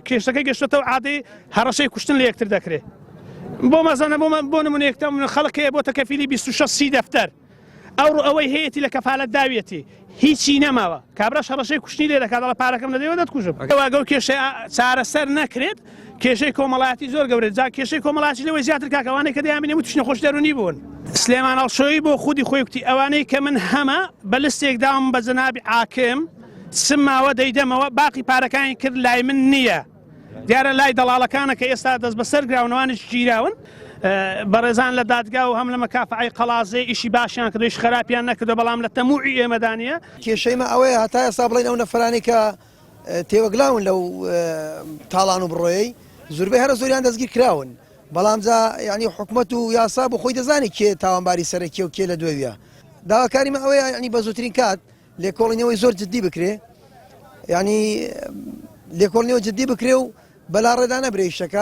کێشەکەی گەشتێتەوە عادەی هەڕەشەی کوشتن لە یەکتر دەکرێت بۆ مەزانە بۆ نمونەیەکتە خەڵکەیە بۆتە کەفیلی 26 دەفتەر ئەوەی هەیەی لە کەفالەت داوێتی هیچی نەماوە کابراش هەڕەشەی کوشتنی لێ دەکات دەڵێ پارەکەم دەدەوێت دەتکوژم ئەوواگە و کێشەی چارەسەر نەکرێت کێشەی کۆمەڵایەتی زۆر گەورێت جا کێشەی کۆمەڵاتی لەوەی زیاتر کاکەوانەی کە دەیانبینێ و توشنە خۆش دەرونی بوون سلێمان ئەڵشۆیی بۆ خودی خۆی کوتی ئەوانەی کە من هەمە بە لستێکدام بە جەنابی حاکم سماوە دەیدەمەوە باقی پارەکانی کرد لای من نییە دیارە لای دەڵاڵەکانە کە ئێستا دەست بەسەر گراونەوانش گیراون بەڕێزان لە دادگا و هەم لە مەکافعی قەڵازێ ئیشی باشیان کردویش خراپیان نەکردو بەڵام لە تەموعی ئێمەدانە کێشەیمە ئەوەیە هەتا ئێستا بڵێن ئەو نەفرانی کە تێوەگلاون لەو تاڵان و بڕۆیەی زۆربەی هەرە زۆریان دەستگیر کراون بەڵام جا ینی حکومەت و یاسا بۆ خۆی دەزانی کێ تاوانباری سەرەکی و کێ لە دوێویە داواکاریمە ئەوەیە ینی بە زووترین کات لێکۆڵینەوەی زۆر جددی بکرێ ینی لێکۆڵینەوە جددی بکرێ و بەلا ڕێدا نەبرێ شەکە